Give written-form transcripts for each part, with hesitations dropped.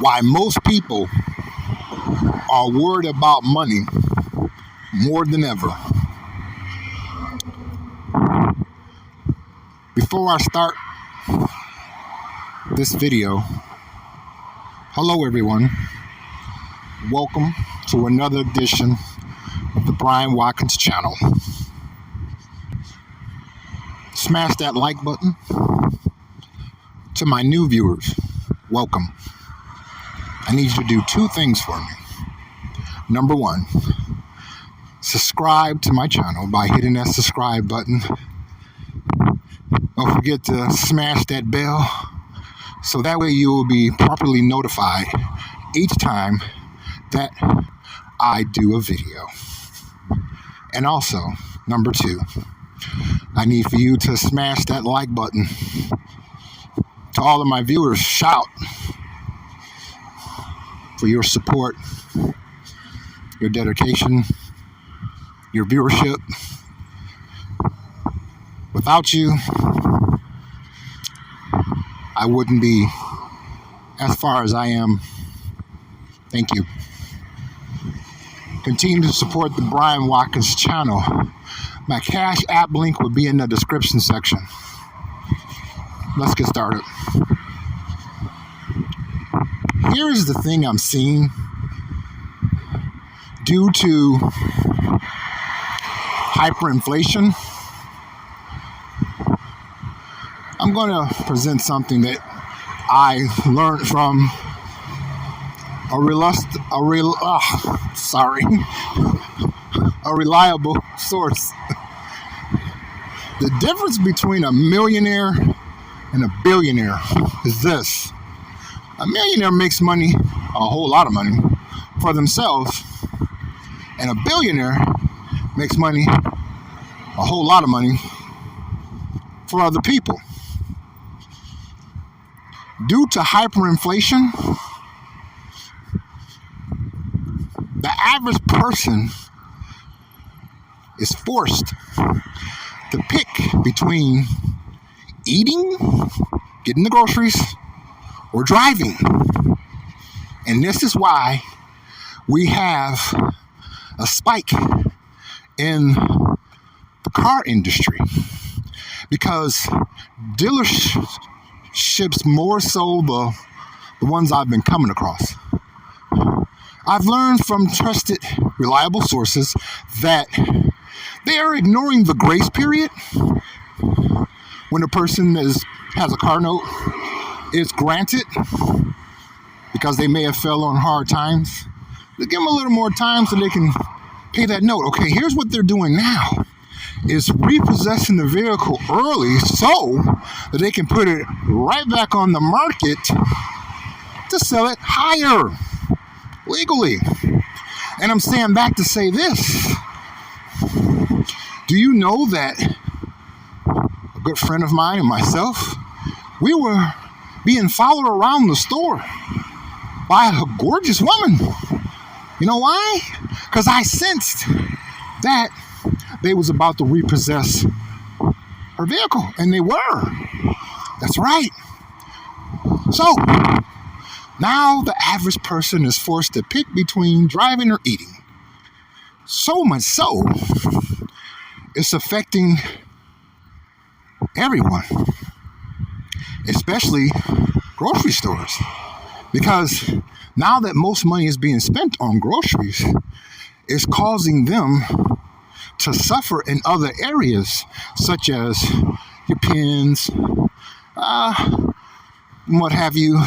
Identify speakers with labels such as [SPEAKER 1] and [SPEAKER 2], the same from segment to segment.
[SPEAKER 1] why most people are worried about money more than ever. Before I start this video, hello everyone. Welcome to another edition of the Watkins channel. Smash that like button. To my new viewers, welcome. I need you to do two things for me. Number one, subscribe to my channel by hitting that subscribe button. Don't forget to smash that bell so that way you will be properly notified each time that I do a video. And also, number two, I need for you to smash that like button. To all of my viewers, shout for your support, your dedication, your viewership. Without you, I wouldn't be as far as I am. Thank you. Continue to support the Watkins channel. My Cashapp link will be in the description section. Let's get started. Here is the thing I'm seeing. Due to hyperinflation, I'm going to present something that I learned from a reliable source. The difference between a millionaire and a billionaire is this. A millionaire makes money, a whole lot of money, for themselves, and a billionaire makes money, a whole lot of money, for other people. Due to hyperinflation, the average person is forced to pick between eating, getting the groceries, or driving. And this is why we have a spike in the car industry, because dealerships, more so the ones I've been coming across, I've learned from trusted, reliable sources that they are ignoring the grace period when a person has a car note is granted because they may have fell on hard times. They give them a little more time so they can pay that note. Okay, here's what they're doing now is repossessing the vehicle early so that they can put it right back on the market to sell it higher legally. And I'm staying back to say this. Do you know that a good friend of mine and myself, we were being followed around the store by a gorgeous woman? You know why? Because I sensed that they was about to repossess her vehicle, and they were. That's right. So now the average person is forced to pick between driving or eating. So much so, it's affecting everyone, especially grocery stores, because now that most money is being spent on groceries, it's causing them to suffer in other areas, such as your pens, what have you,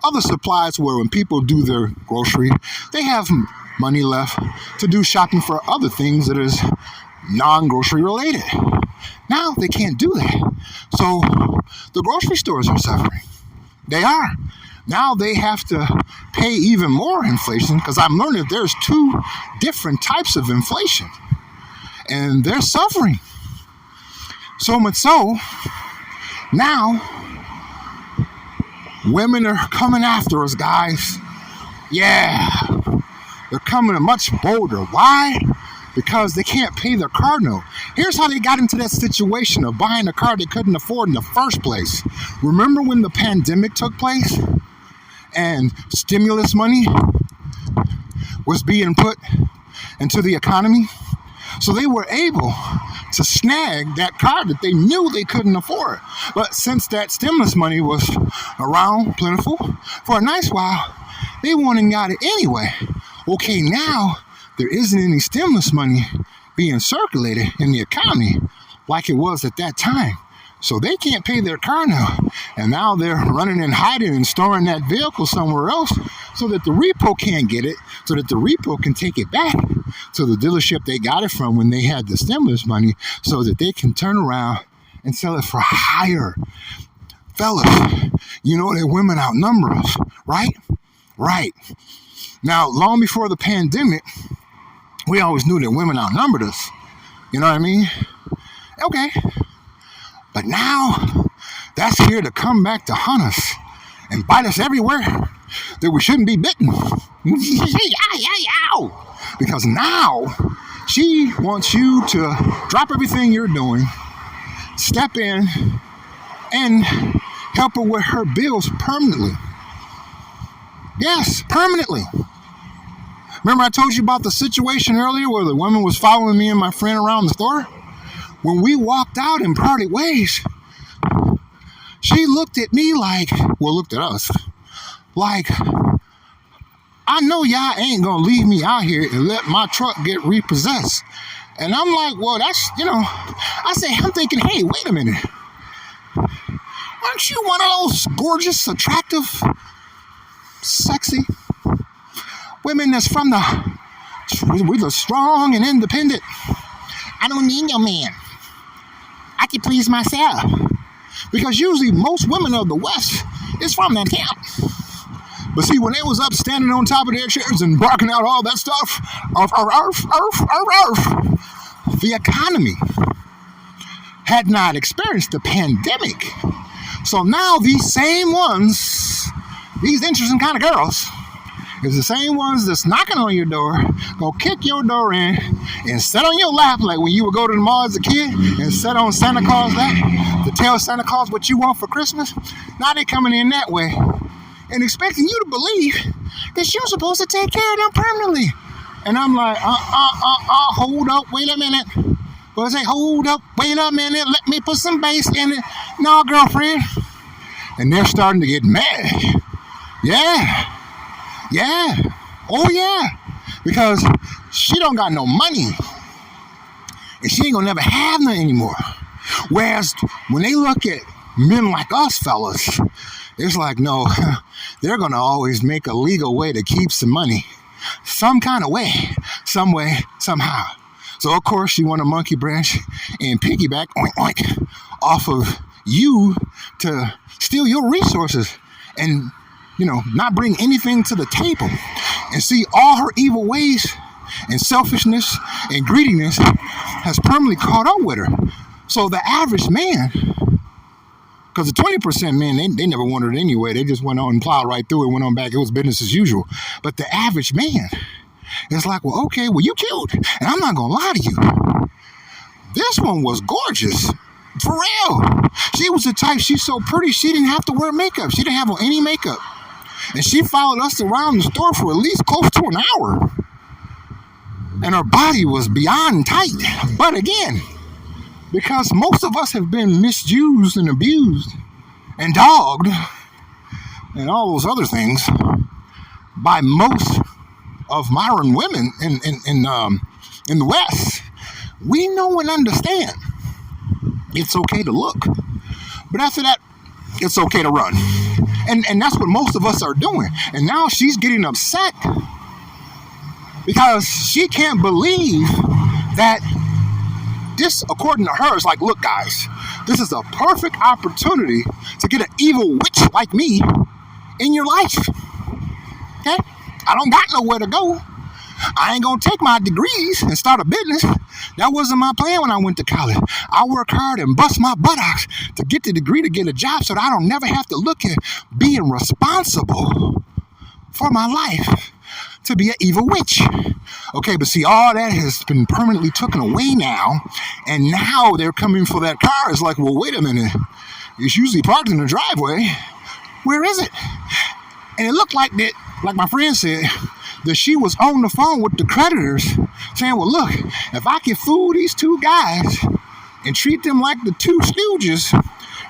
[SPEAKER 1] other supplies where when people do their grocery, they have money left to do shopping for other things that is non-grocery related. Now they can't do that. So the grocery stores are suffering. They are. Now they have to pay even more inflation, because I'm learning there's two different types of inflation. And they're suffering. So much so, now women are coming after us, guys. Yeah. They're coming much bolder. Why? Because they can't pay their car note. Here's how they got into that situation of buying a car they couldn't afford in the first place. Remember when the pandemic took place? and stimulus money was being put into the economy. So they were able to snag that car that they knew they couldn't afford. But since that stimulus money was around, plentiful, for a nice while, they went and got it anyway. Okay, now there isn't any stimulus money being circulated in the economy like it was at that time. So they can't pay their car now. And now they're running and hiding and storing that vehicle somewhere else so that the repo can't get it, so that the repo can take it back to the dealership they got it from when they had the stimulus money, so that they can turn around and sell it for higher. Fellas, you know that women outnumber us, right? Right. Now, long before the pandemic, we always knew that women outnumbered us. You know what I mean? Okay. But now, that's here to come back to hunt us and bite us everywhere that we shouldn't be bitten. Because now, she wants you to drop everything you're doing, step in, and help her with her bills permanently. Yes, permanently. Remember I told you about the situation earlier where the woman was following me and my friend around the store? When we walked out and parted ways, she looked at me looked at us, like, I know y'all ain't gonna leave me out here and let my truck get repossessed. And I'm like, well, that's, I'm thinking, hey, wait a minute. Aren't you one of those gorgeous, attractive, sexy women that's we're the strong and independent? I don't need no man. I can please myself. Because usually most women of the West is from that town. But see, when they was up standing on top of their chairs and barking out all that stuff, the economy had not experienced the pandemic. So now these same ones, these interesting kind of girls, is the same ones that's knocking on your door, gonna kick your door in and sit on your lap like when you would go to the mall as a kid and sit on Santa Claus' lap to tell Santa Claus what you want for Christmas. Now they coming in that way and expecting you to believe that you're supposed to take care of them permanently. And I'm like, hold up, wait a minute. But I say, hold up, wait a minute, let me put some bass in it. No, girlfriend. And they're starting to get mad. Yeah. Oh, yeah. Because she don't got no money. And she ain't gonna never have none anymore. Whereas when they look at men like us fellas, it's like, no, they're gonna always make a legal way to keep some money. Some kind of way, some way, somehow. So of course she want a monkey branch and piggyback oink off of you to steal your resources and not bring anything to the table. And see, all her evil ways and selfishness and greediness has permanently caught up with her. So the average man, because the 20% men, they never wanted it anyway. They just went on and plowed right through it, went on back. It was business as usual. But the average man is like, well, okay, well, you cute. And I'm not going to lie to you. This one was gorgeous. For real. She was the type, she's so pretty, she didn't have to wear makeup. She didn't have on any makeup. And she followed us around the store for at least close to an hour. And her body was beyond tight. But again, because most of us have been misused and abused and dogged and all those other things by most of modern women in the West, we know and understand it's okay to look. But after that, it's okay to run. And that's what most of us are doing. And now she's getting upset because she can't believe that this, according to her, is like, look, guys, this is a perfect opportunity to get an evil witch like me in your life. Okay? I don't got nowhere to go. I ain't gonna take my degrees and start a business. That wasn't my plan when I went to college. I work hard and bust my buttocks to get the degree to get a job so that I don't never have to look at being responsible for my life to be an evil witch. Okay, but see, all that has been permanently taken away now, and now they're coming for that car. It's like, well, wait a minute. It's usually parked in the driveway. Where is it? And it looked like that, like my friend said, that she was on the phone with the creditors saying, well, look, if I can fool these two guys and treat them like the two stooges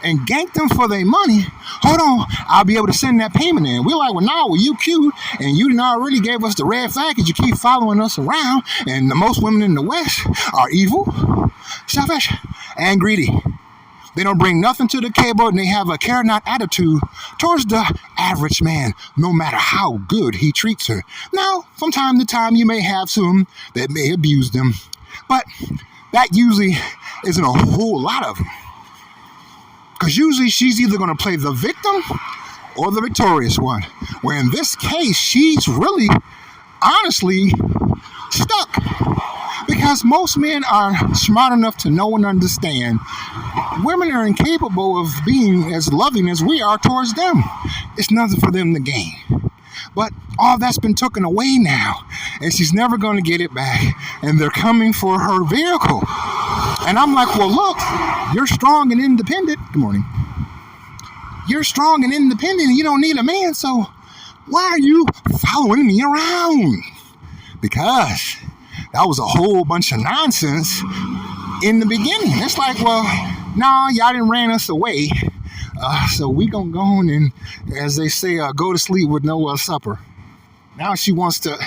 [SPEAKER 1] and gank them for their money, hold on, I'll be able to send that payment in. We're like, well, no, well, you cute, and you didn't already gave us the red flag because you keep following us around, and the most women in the West are evil, selfish, and greedy. They don't bring nothing to the table, and they have a care-not attitude towards the average man, no matter how good he treats her. Now, from time to time, you may have some that may abuse them, but that usually isn't a whole lot of them. Because usually she's either going to play the victim or the victorious one. Where in this case, she's really, honestly, stuck. Because most men are smart enough to know and understand women are incapable of being as loving as we are towards them. It's nothing for them to gain. But all that's been taken away now, and she's never going to get it back. And they're coming for her vehicle. And I'm like, well, look, you're strong and independent. Good morning. You're strong and independent, and you don't need a man, so why are you following me around? Because that was a whole bunch of nonsense in the beginning. It's like, well, no, y'all didn't ran us away. So we gonna go on and, as they say, go to sleep with no supper. Now she wants to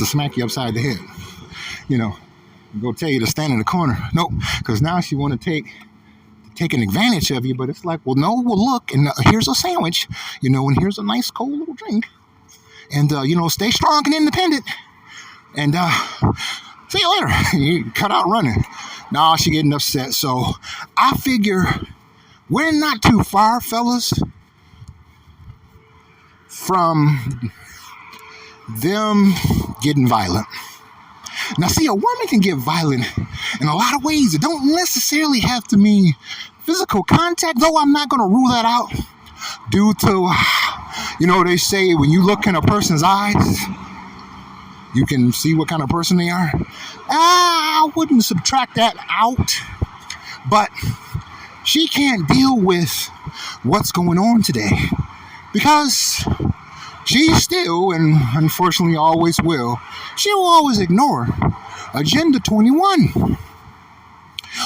[SPEAKER 1] smack you upside the head. You know, go tell you to stand in the corner. Nope, because now she want to take an advantage of you. But it's like, well, no, well, look, and here's a sandwich, you know, and here's a nice cold little drink. And, you know, stay strong and independent. And see you later. You cut out running. Nah, she getting upset. So I figure we're not too far, fellas, from them getting violent. Now, see, a woman can get violent in a lot of ways. It don't necessarily have to mean physical contact, though I'm not going to rule that out due to, you know, they say when you look in a person's eyes, you can see what kind of person they are. I wouldn't subtract that out, but she can't deal with what's going on today because she still, and unfortunately always will, she will always ignore Agenda 21.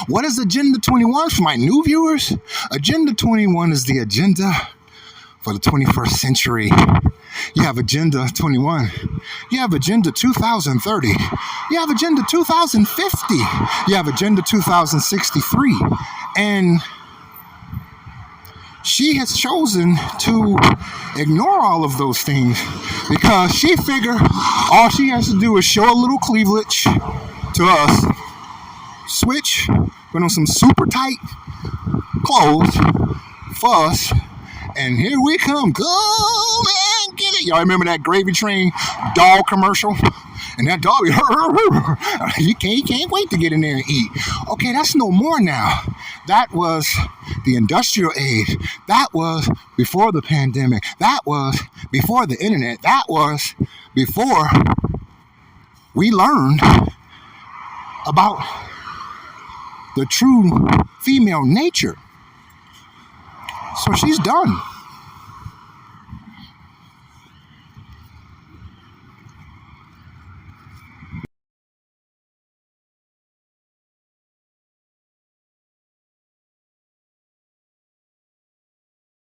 [SPEAKER 1] What is Agenda 21 for my new viewers? Agenda 21 is the agenda for the 21st century. You have Agenda 21. You have Agenda 2030. You have Agenda 2050. You have Agenda 2063. And she has chosen to ignore all of those things because she figured all she has to do is show a little cleavage to us, switch, put on some super tight clothes for us, and here we come. Go and get it. Y'all remember that Gravy Train dog commercial? And that dog, you can't wait to get in there and eat. Okay, that's no more now. That was the industrial age. That was before the pandemic. That was before the internet. That was before we learned about the true female nature. So she's done.